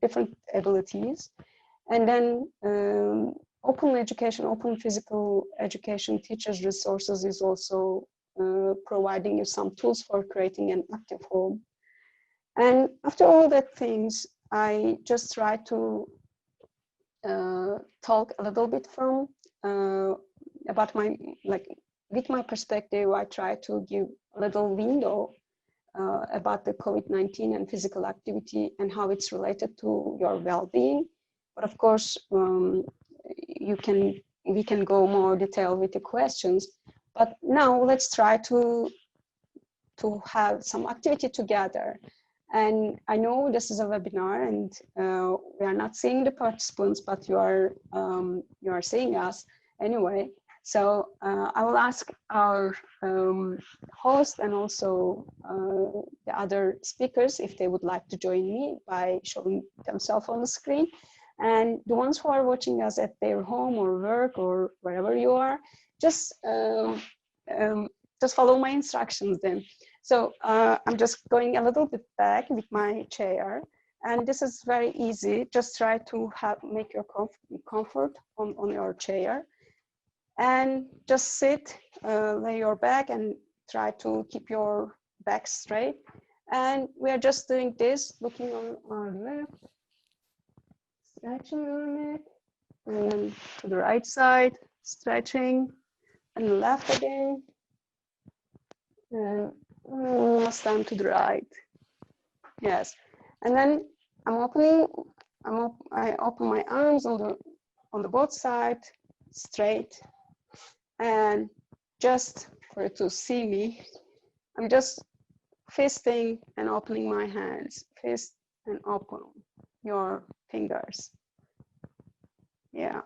Speaker 5: different abilities. And then open education, open physical education teachers resources is also providing you some tools for creating an active home. And after all that things, I just try to talk a little bit from about with my perspective, I try to give a little window about the COVID-19 and physical activity and how it's related to your well-being. But of course, we can go more detailed with the questions. But now let's try to have some activity together. And I know this is a webinar, and we are not seeing the participants, but you are seeing us anyway. So I will ask our host and also the other speakers if they would like to join me by showing themselves on the screen. And the ones who are watching us at their home or work or wherever you are, just follow my instructions then. So I'm just going a little bit back with my chair, and this is very easy. Just try to make your comfort on your chair, and just sit, lay your back, and try to keep your back straight. And we are just doing this, looking on our left, stretching our neck, and then to the right side, stretching, and left again, and last time to the right. Yes, and then I open my arms on the both sides, straight, and just for you to see me, I'm just fisting and opening my hands, fist and open your fingers. Yeah.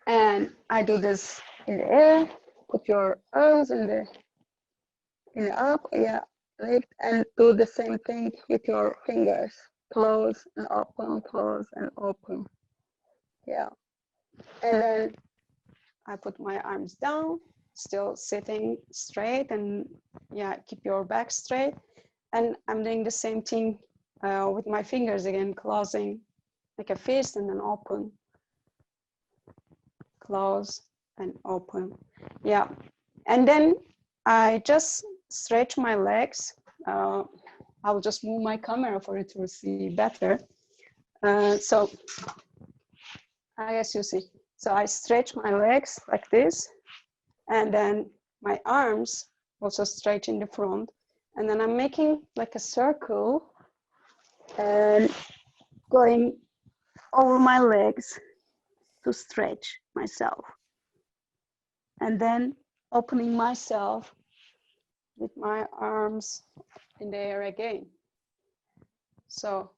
Speaker 5: And I do this in the air. Put your arms in the up, yeah, lift, and do the same thing with your fingers. Close and open, close and open. Yeah. And then I put my arms down, still sitting straight, and yeah, keep your back straight. And I'm doing the same thing with my fingers again, closing like a fist and then open. Close and open. Yeah. And then I just stretch my legs. I'll just move my camera for you to see better. So I guess you see. So I stretch my legs like this, and then my arms also stretch in the front. And then I'm making like a circle and going over my legs to stretch myself. And then opening myself with my arms in the air again. So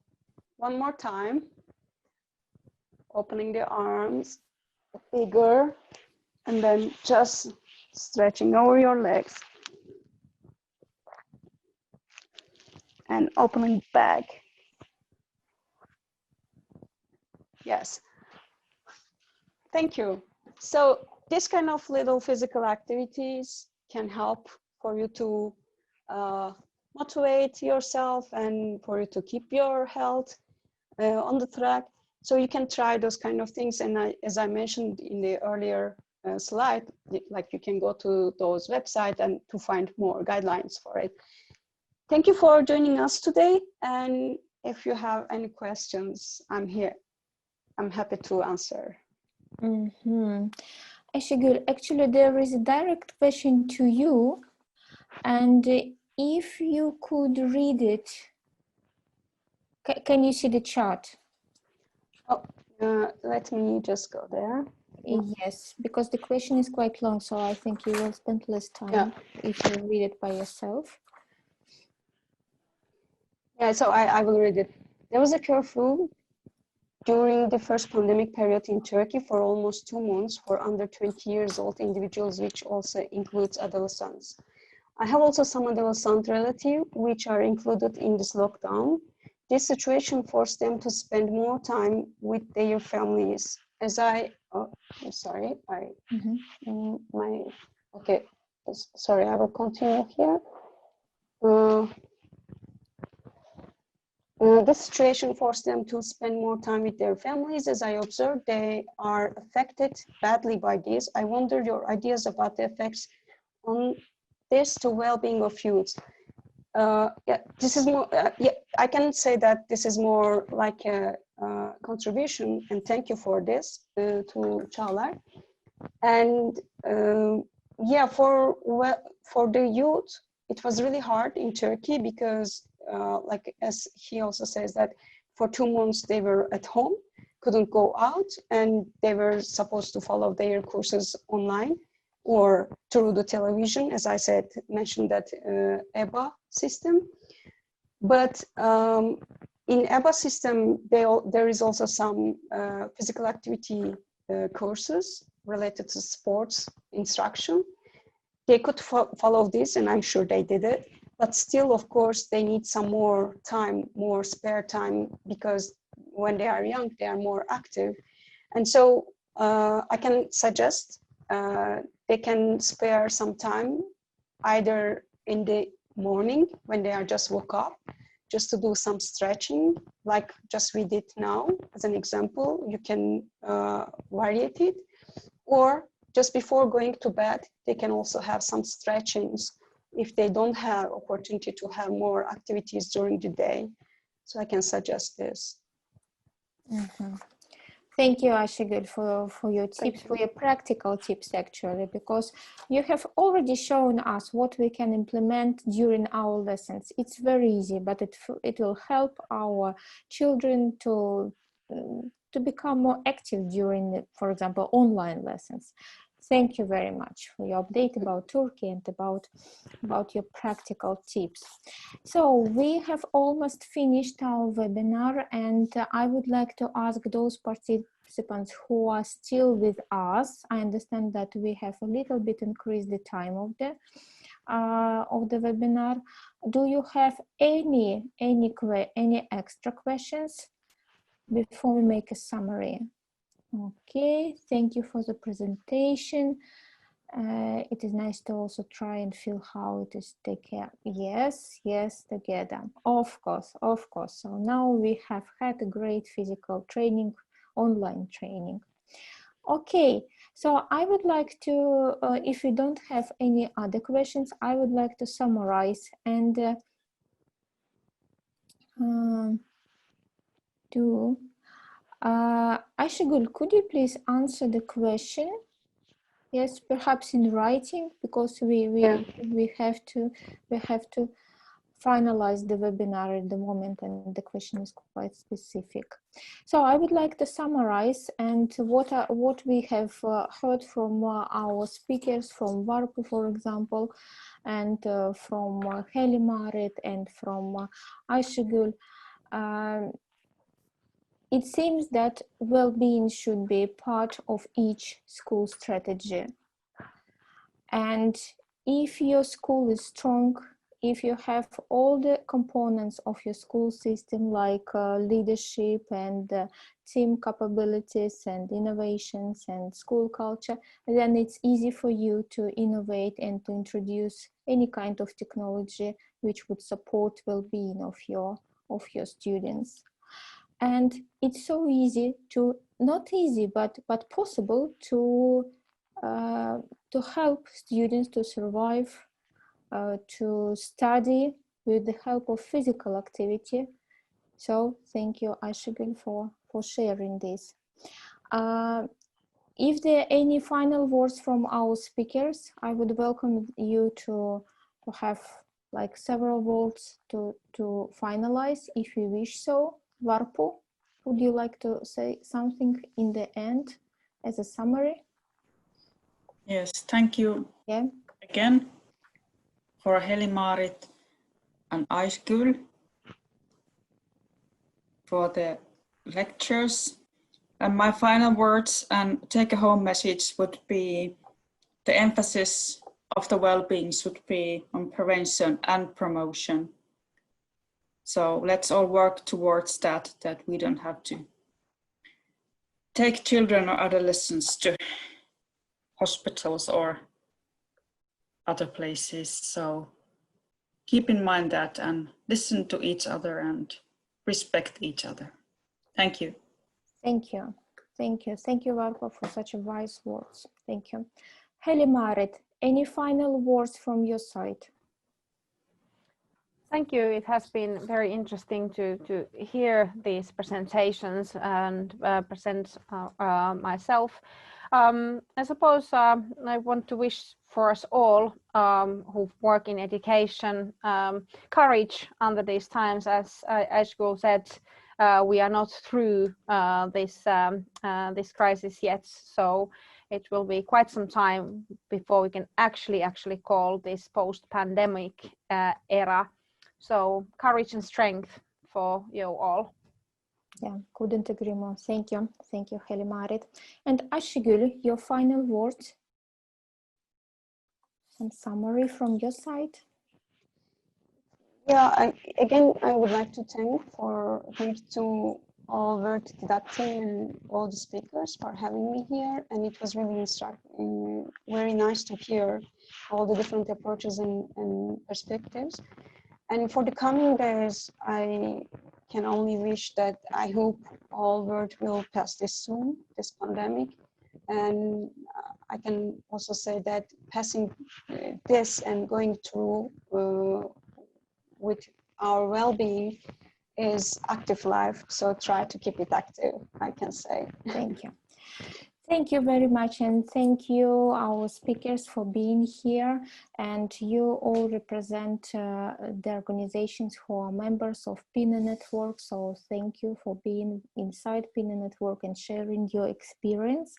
Speaker 5: one more time, opening the arms bigger, and then just stretching over your legs and opening back. Yes. Thank you. So this kind of little physical activities can help for you to motivate yourself and for you to keep your health on the track. So you can try those kind of things. And as I mentioned in the earlier slide, like you can go to those websites and to find more guidelines for it. Thank you for joining us today. And if you have any questions, I'm here. I'm happy to answer.
Speaker 1: Mm-hmm. Ayşegül, actually there is a direct question to you, and if you could read it, can you see the chart?
Speaker 5: Oh, let me just go there.
Speaker 1: Yes, because the question is quite long, so I think you will spend less time if you read it by yourself.
Speaker 5: Yeah, so I will read it. There was a curfew during the first pandemic period in Turkey for almost 2 months for under 20 years old individuals, which also includes adolescents. I have also some adolescent relatives which are included in this lockdown. This situation forced them to spend more time with their families. As I, I'm sorry, sorry, I will continue here. This situation forced them to spend more time with their families. As I observed, they are affected badly by this. I wonder your ideas about the effects on this to well-being of youth. Yeah, this is more, I can say that this is more like a contribution, and thank you for this to Çağlar. And yeah, for the youth, it was really hard in Turkey because like as he also says that for 2 months they were at home, couldn't go out, and they were supposed to follow their courses online or through the television, as I said, mentioned that EBA system. But in EBA system, there is also some physical activity courses related to sports instruction. They could follow this, and I'm sure they did it. But still, of course, they need some more time, more spare time, because when they are young, they are more active. And so I can suggest they can spare some time either in the morning when they are just woke up, just to do some stretching, like just we did now as an example. You can vary it, or just before going to bed, they can also have some stretchings if they don't have opportunity to have more activities during the day. So I can suggest this.
Speaker 1: Mm-hmm. Thank you, Ayşegül, for your tips, for your practical tips, actually, because you have already shown us what we can implement during our lessons. It's very easy, but it will help our children to become more active during, for example, online lessons. Thank you very much for your update about Turkey and about your practical tips. So we have almost finished our webinar, and I would like to ask those participants who are still with us. I understand that we have a little bit increased the time of the webinar. Do you have any extra questions before we make a summary? Okay, thank you for the presentation. It is nice to also try and feel how it is take care. Yes, together. Of course. So now we have had a great physical training, online training. Okay, so I would like to, if you don't have any other questions, I would like to summarize and Ayşegül, could you please answer the question? Yes, perhaps in writing, because we have to finalize the webinar at the moment, and the question is quite specific. So I would like to summarize and what we have heard from our speakers, from Varpo, for example, and from Heli-Marit and from Ayşegül. It seems that well-being should be part of each school strategy. And if your school is strong, if you have all the components of your school system, like leadership and team capabilities and innovations and school culture, then it's easy for you to innovate and to introduce any kind of technology which would support well-being of your students. And it's so easy to, not easy, but possible to help students to survive, to study with the help of physical activity. So thank you, Ayşegül, for sharing this. If there are any final words from our speakers, I would welcome you to have like several words to finalize if you wish so. Varpo, would you like to say something in the end as a summary?
Speaker 3: Yes, thank you again for Heli-Marit and Ayşegül for the lectures. And my final words and take-home message would be the emphasis of the well-being should be on prevention and promotion. So let's all work towards that we don't have to take children or adolescents to hospitals or other places. So keep in mind that and listen to each other and respect each other. Thank you.
Speaker 1: Thank you. Thank you. Thank you, Varpo, for such wise words. Thank you. Heli-Marit, any final words from your side?
Speaker 4: Thank you. It has been very interesting to hear these presentations and present myself. I suppose I want to wish for us all who work in education courage under these times. As Ayşegül said, we are not through this crisis yet, so it will be quite some time before we can actually call this post-pandemic era. So courage and strength for you all.
Speaker 1: Yeah, couldn't agree more. Thank you. Thank you, Heli-Marit. And Ayşegül, your final words and summary from your side.
Speaker 5: Yeah, again, I would like to thank to all Worlddidac team and all the speakers for having me here. And it was really instructive, very nice to hear all the different approaches and perspectives. And for the coming days, I can only wish that I hope all world will pass this soon, this pandemic. And I can also say that passing this and going through with our well-being is active life. So try to keep it active, I can say.
Speaker 1: Thank you. Thank you very much, and thank you, our speakers, for being here. And you all represent the organizations who are members of PINA Network. So thank you for being inside PINA Network and sharing your experience.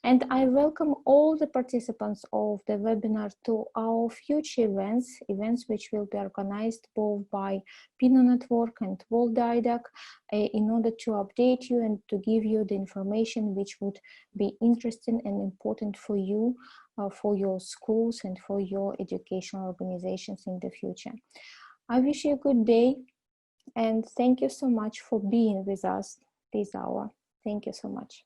Speaker 1: And I welcome all the participants of the webinar to our future events which will be organized both by PINA Network and Worlddidac in order to update you and to give you the information which would be interesting and important for you, for your schools and for your educational organizations in the future. I wish you a good day and thank you so much for being with us this hour. Thank you so much.